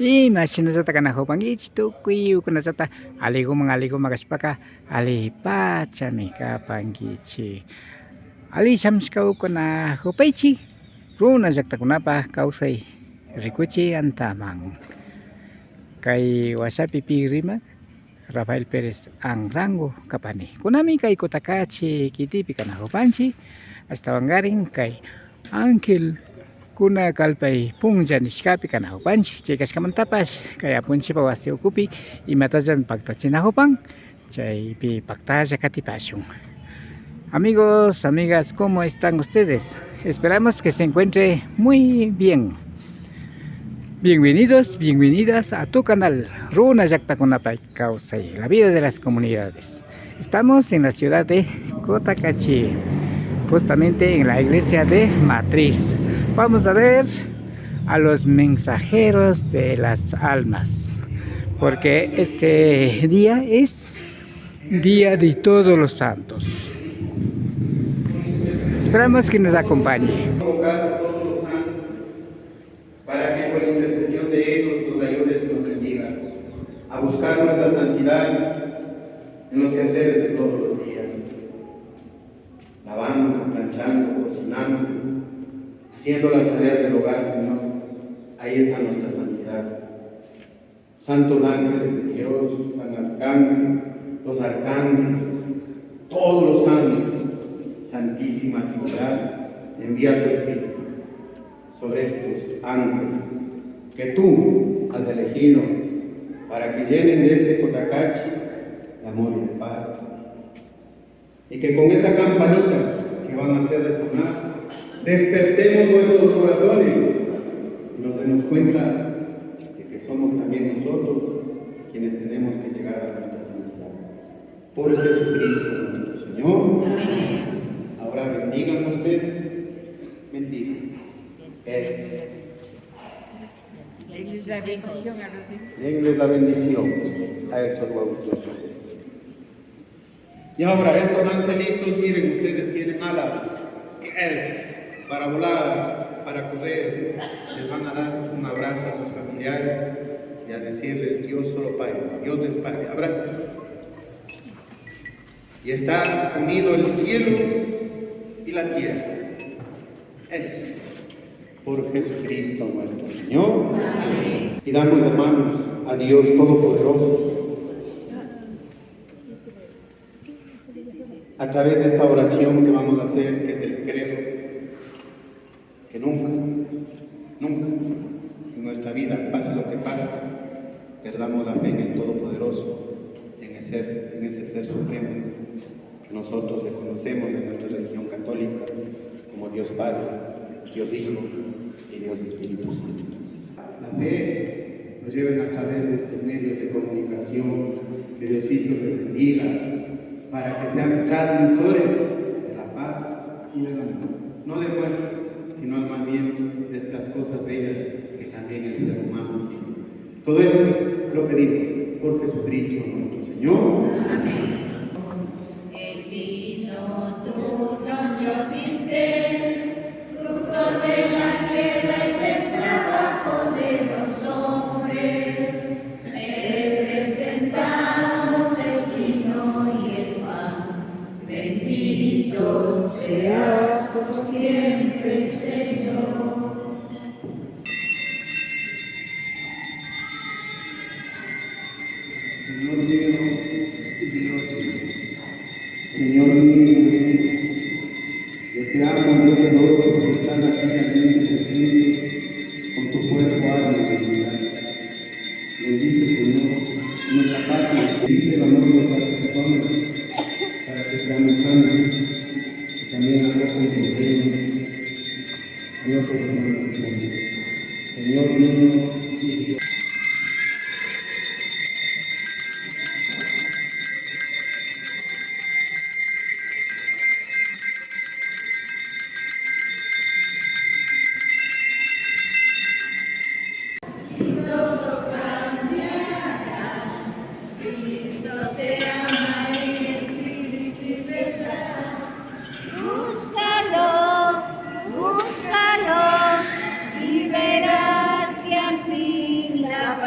Imashinasata kanajupankichik tukuy ukunasata aligu magashpaka alipachami kapankichik. Alishamshka ukuna hupaychik runa llaqtakunapaq kawsay rikuchik antaman. Kay washapi rimak Rafael Pérez Anrango kapani. Kunami kay Kutakachi kitipi kanajupanchik ashtawankarin kay Ángel kuna kalpay punlla nishkapi kanajupanchik chay kashkamantapash kay apunchikpa wasi ukupi imatalla paktachinajupan chaypi paktalla katipashun. Amigos, amigas, ¿cómo están ustedes? Esperamos que se encuentre muy bien. Bienvenidos, bienvenidas a tu canal Runa Llaqtakunapay Kawsay, la vida de las comunidades. Estamos en la ciudad de Cotacachi, justamente en la iglesia de Matriz. Vamos a ver a los mensajeros de las almas, porque este día es Día de Todos los Santos. Esperamos que nos acompañe. Para que por intercesión de ellos nos ayudes y nos bendigas a buscar nuestra santidad en los quehaceres de todos los días, lavando, planchando, cocinando, haciendo las tareas del hogar, Señor. Ahí está nuestra santidad. Santos ángeles de Dios, San Arcángel, los arcángeles, todos los ángeles, Santísima Trinidad, envía tu Espíritu sobre estos ángeles que tú has elegido para que llenen desde Cotacachi de amor y de paz, y que con esa campanita que van a hacer resonar despertemos nuestros corazones y nos demos cuenta de que somos también nosotros quienes tenemos que llegar a nuestra santidad por Jesucristo nuestro Señor. Ahora bendigan ustedes, bendigan. Denles la bendición a los hijos. Denles la bendición a esos bautizos. Y ahora esos angelitos, miren, ustedes tienen alas, es para volar, para correr, les van a dar un abrazo a sus familiares y a decirles: Dios solo pague, Dios les pague, abrazo. Y está unido el cielo y la tierra. Es por Jesucristo nuestro Señor. Amén. Y damos las manos a Dios Todopoderoso a través de esta oración que vamos a hacer, que es el credo, que nunca en nuestra vida, pase lo que pase, perdamos la fe en el Todopoderoso, en ese ser supremo que nosotros reconocemos en nuestra religión católica como Dios Padre, Dios Hijo y Dios Espíritu Santo. La fe nos lleva a través de estos medios de comunicación, que Diosito les bendiga, para que sean transmisores de la paz y del amor, no de muerte, sino más bien de estas cosas bellas que también el ser humano tiene. Todo eso lo pedimos por Jesucristo nuestro Señor. Amén. El vino tú nos lo diste, fruto de la tierra y del trabajo de los hombres. Te presentamos el vino y el pan. Bendito seas por siempre, Señor. Señor mío y Dios mío, Señor mío, yo te amo, yo te adoro por estar aquí realmente presente con tu cuerpo, alma y divinidad. Bendice, Señor, nuestra patria, bendice el amor de nuestras personas para que seamos sanos y también acojan tu reino. Dios te bendiga, Señor mío y Dios. Búscalo y verás que al fin la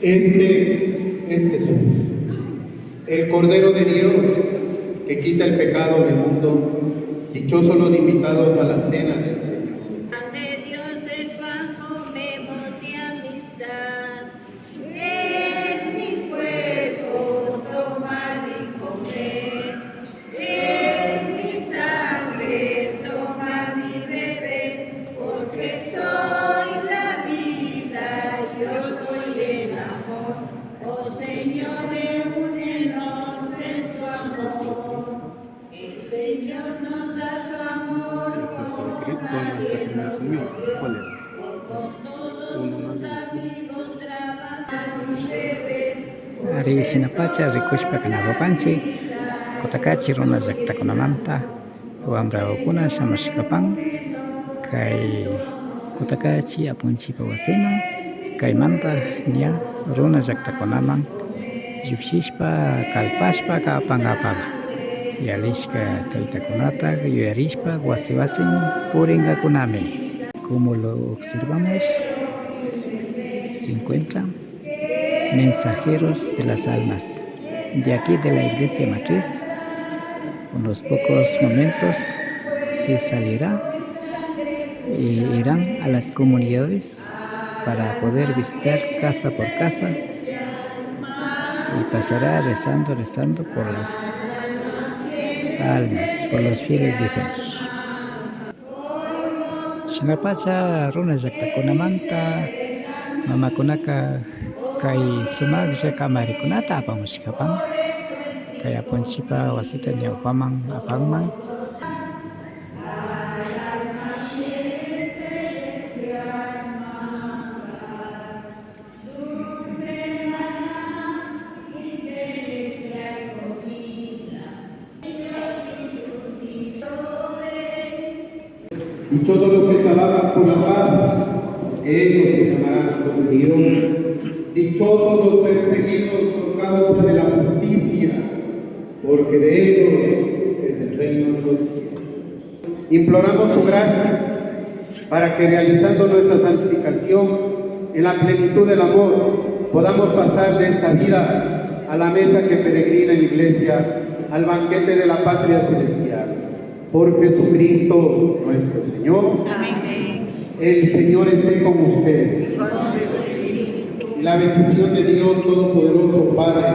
Este es Jesús, el Cordero de Dios que quita el pecado del mundo. Dichosos los invitados a la cena del Señor. De Dios el pan comemos de amistad. Es mi cuerpo, tomad y comed. Es mi sangre, tomad y bebed. Porque soy la vida, yo soy el amor. Oh Señor, reúnenos en tu amor. El Señor nos da su amor como nadie nos lo dio. Con todos sus amigos trabajan y beben. Ari sinapacha rikushpa kanapapanchik kutakachi runa llaqtakunamanta wamrakuna shamushkapan kay kutakachi apunchikpa wasiman kaymanta ña runa llaqtakunaman llukshishpa kalpashpa kapankapaqa yalishka taytakunata yuyarishpa wasi wasin puringakunami. Como lo observamos, se encuentran mensajeros de las almas de aquí de la iglesia matriz. Unos pocos momentos se salirá y irán a las comunidades para poder visitar casa por casa y pasará rezando por las almas, por los fieles difuntos. Shinapacha runa llaqtakunamanta mamakunaka kay sumaqlla kamarikunata apamushkapan kay apunchikpa wasita ñawpaman apanman. Dichosos los que trabajan por la paz, ellos se llamarán hijos de Dios. Dichosos los perseguidos por causa de la justicia, porque de ellos es el reino de los cielos. Imploramos tu gracia para que realizando nuestra santificación en la plenitud del amor podamos pasar de esta vida a la mesa que peregrina en la iglesia, al banquete de la patria celestial. Por Jesucristo nuestro Señor. Amén. El Señor esté con ustedes. Y la bendición de Dios Todopoderoso, Padre,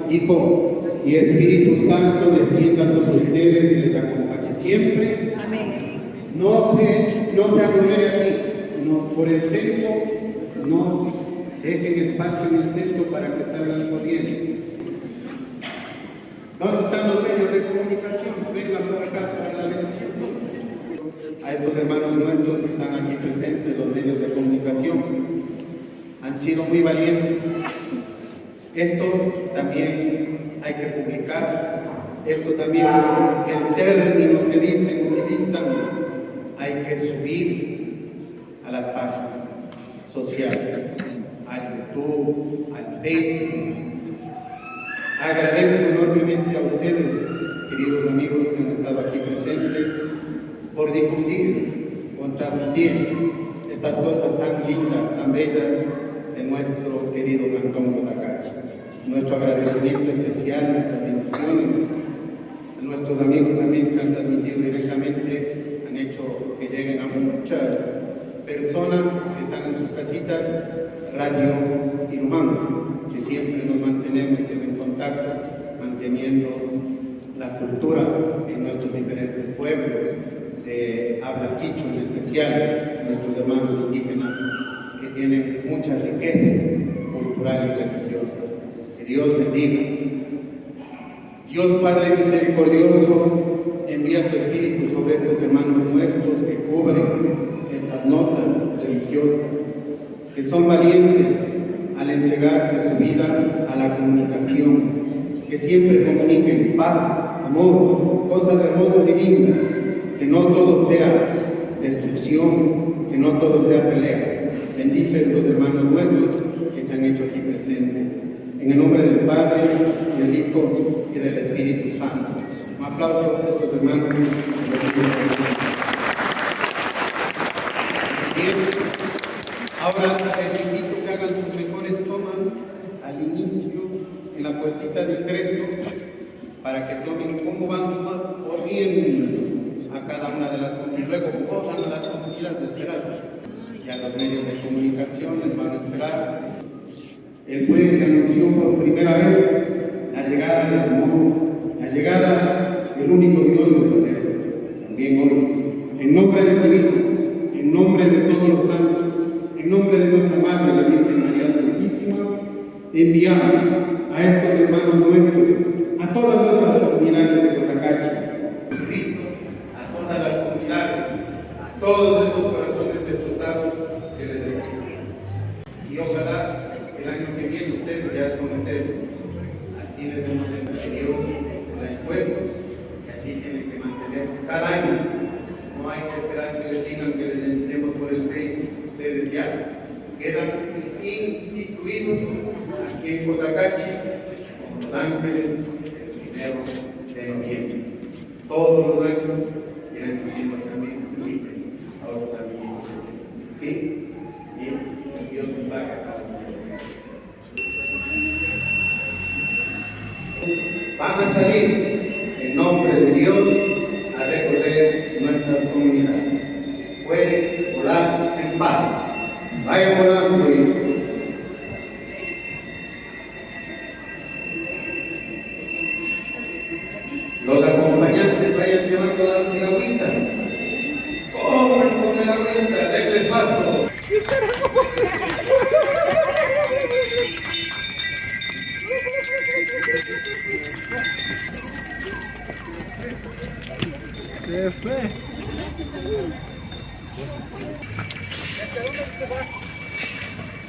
Hijo y Espíritu Santo descienda sobre ustedes y les acompañe siempre. Amén. No se aglomere aquí, no, por el centro, no dejen espacio en el centro para que salgan corriendo. ¿Dónde están los medios de comunicación? Vengan por acá para la bendición. A estos hermanos nuestros que están aquí presentes, los medios de comunicación, han sido muy valientes. Esto también hay que publicar. Esto también, el término que utilizan, hay que subir a las páginas sociales, al YouTube, al Facebook. Agradezco enormemente a ustedes, queridos amigos que han estado aquí presentes, por difundir, por transmitir estas cosas tan lindas, tan bellas de nuestro querido Cantón Cotacachi. Nuestro agradecimiento especial, nuestras bendiciones a nuestros amigos también que han transmitido directamente, han hecho que lleguen a muchas personas que están en sus casitas, Radio Irumán, que siempre nos mantenemos en contacto, manteniendo la cultura en nuestros diferentes pueblos, de habla quichua en especial, nuestros hermanos indígenas, que tienen muchas riquezas culturales y religiosas. Que Dios bendiga. Dios Padre misericordioso, envía tu Espíritu sobre estos hermanos nuestros que cubren estas notas religiosas, que son valientes al entregarse su vida a la comunicación, que siempre comuniquen paz, amor, cosas hermosas y lindas, que no todo sea destrucción, que no todo sea pelea. Bendice a estos hermanos nuestros que se han hecho aquí presentes. En el nombre del Padre, del Hijo y del Espíritu Santo. Un aplauso a estos hermanos. Bien, ahora les invito que hagan sus mejores tomas bienvenidos a cada una de las comunidades. Y luego gozan a las comunidades esperadas. Y a los medios de comunicación les van a esperar. Él fue el que anunció por primera vez la llegada del amor, la llegada del único Dios verdadero. También hoy, en nombre de este Hijo, en nombre de todos los santos, en nombre de nuestra Madre, la Virgen María Santísima, enviamos a estos hermanos nuestros, a todas nuestras comunidades de Cotacachi, Cristo, a todas las comunidades, a todos esos corazones destrozados que les escriben. Y ojalá el año que viene ustedes ya son eternos. Así les hemos entendido, les ha impuesto, y así tienen que mantenerse cada año. No hay que esperar que les digan que les invitemos por el pecho. Ustedes ya quedan instituidos aquí en Cotacachi como los ángeles el 1 de noviembre. Todos los años queremos ir también inviten a otros amigos. ¿Sí? Y Dios nos paga a cada uno de ustedes. Van a salir en nombre de Dios a recorrer nuestras comunidades. Pueden volar en paz. Vayan volando, hijos. Los acompañantes vayan llevando la agüita. Coman con la agüita, denles paso. ¿Qué fue?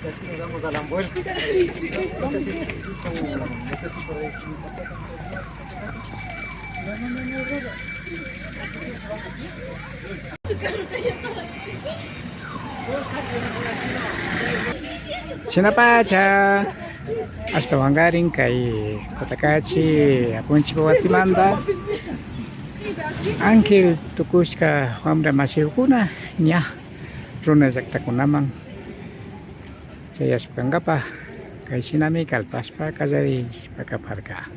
Aquí nos damos a la vuelta. Chinapacha hasta Wangarin kay Cotacachi Apunchipo Wasimanda Ángel Tukushka Wamra Mashirukuna Nya Runa Yaktakunamang saya sukangapa kay sinami kalpaspa kajari pakaparka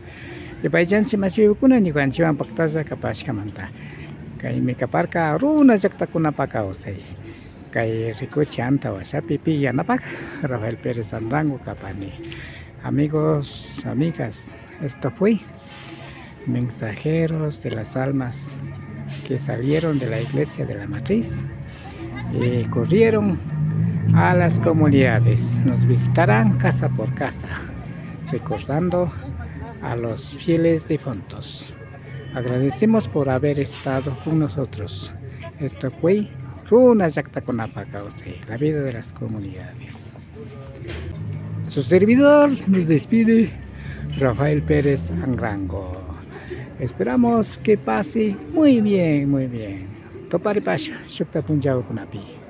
ibayjan si Mashirukuna ni Guanchiwan Paktaza Kapashkamanta kay Mikaparka Runa Yaktakuna Pakausay kay Rico Chanta Pipi Yanapak Rafael Pérez Andango Capani. Amigos, amigas, esto fue mensajeros de las almas que salieron de la iglesia de la matriz y corrieron a las comunidades. Nos visitarán casa por casa, recordando a los fieles difuntos. Agradecemos por haber estado con nosotros. Esto fue Runa Yaktakunapa Kausay, la vida de las comunidades. Su servidor nos despide, Rafael Pérez Anrango. Esperamos que pase muy bien, muy bien. Topari Pasha, Shukta Punjao Kunapi.